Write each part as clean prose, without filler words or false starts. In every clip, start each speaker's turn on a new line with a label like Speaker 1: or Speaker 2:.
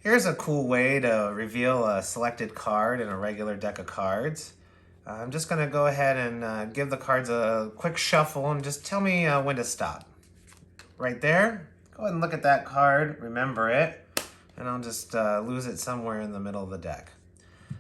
Speaker 1: Here's a cool way to reveal a selected card in a regular deck of cards. I'm just going to go ahead and give the cards a quick shuffle and just tell me when to stop. Right there. Go ahead and look at that card, remember it, and I'll just lose it somewhere in the middle of the deck.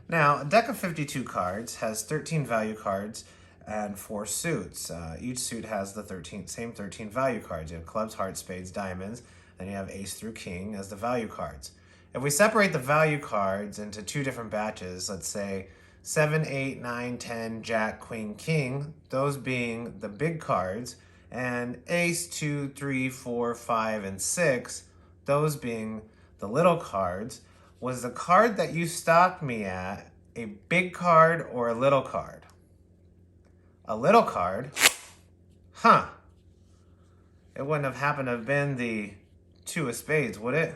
Speaker 1: Now, a deck of 52 cards has 13 value cards and 4 suits. Each suit has the same 13 value cards. You have clubs, hearts, spades, diamonds, then you have ace through king as the value cards. If we separate the value cards into 2 different batches, let's say 7, 8, 9, 10, jack, queen, king, those being the big cards, and ace, 2, 3, 4, 5, and 6, those being the little cards, was the card that you stopped me at a big card or a little card? A little card? Huh. It wouldn't have happened to have been the 2 of spades, would it?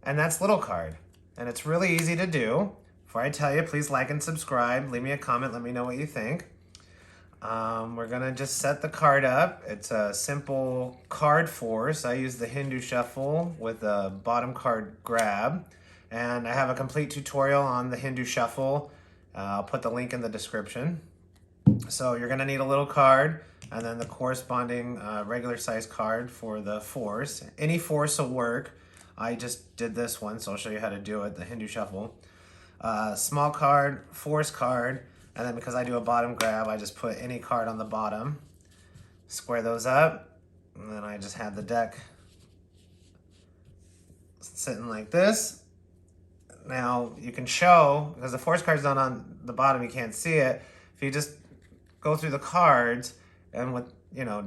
Speaker 1: And that's little card. And it's really easy to do. Before I tell you, please like and subscribe. Leave me a comment. Let me know what you think. We're going to just set the card up. It's a simple card force. I use the Hindu Shuffle with a bottom card grab. And I have a complete tutorial on the Hindu Shuffle. I'll put the link in the description. So you're going to need a little card and then the corresponding regular size card for the force. Any force will work. I just did this one, so I'll show you how to do it, the Hindu Shuffle. Small card, force card, and then because I do a bottom grab, I just put any card on the bottom, square those up, and then I just have the deck sitting like this. Now you can show, because the force card's not on the bottom, you can't see it. If you just go through the cards and with,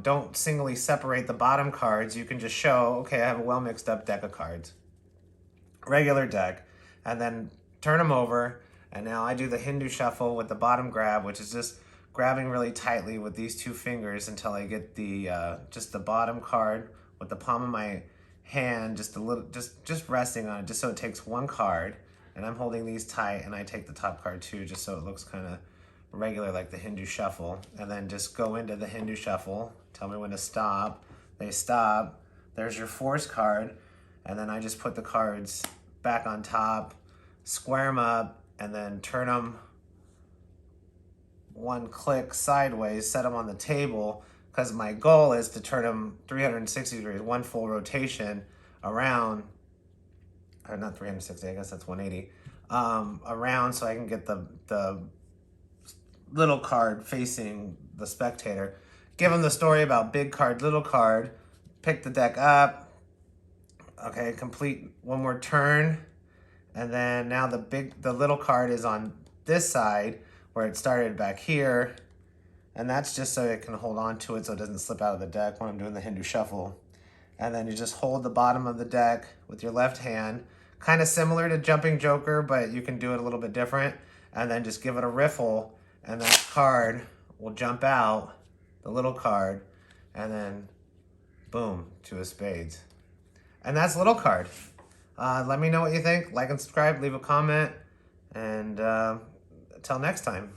Speaker 1: don't singly separate the bottom cards, you can just show, okay, I have a well mixed up deck of cards. Regular deck. And then turn them over. And now I do the Hindu Shuffle with the bottom grab, which is just grabbing really tightly with these 2 fingers until I get the just the bottom card with the palm of my hand, just a little, just resting on it, just so it takes 1 card. And I'm holding these tight, and I take the top card too, just so it looks kind of regular like the Hindu Shuffle, and then just go into the Hindu Shuffle, tell me when to stop, they stop, there's your force card, and then I just put the cards back on top, square them up, and then turn them 1 click sideways, set them on the table, because my goal is to turn them 360 degrees, 1 full rotation around, or not 360, I guess that's 180, around, so I can get the little card facing the spectator. Give them the story about big card, little card, pick the deck up, okay, complete 1 more turn, and then now the little card is on this side where it started back here, and that's just so it can hold on to it so it doesn't slip out of the deck when I'm doing the Hindu Shuffle. And then you just hold the bottom of the deck with your left hand, kind of similar to Jumping Joker, but you can do it a little bit different, and then just give it a riffle, and that card will jump out, the little card, and then boom, 2 of spades. And that's little card. Let me know what you think. Like and subscribe, leave a comment, and until next time.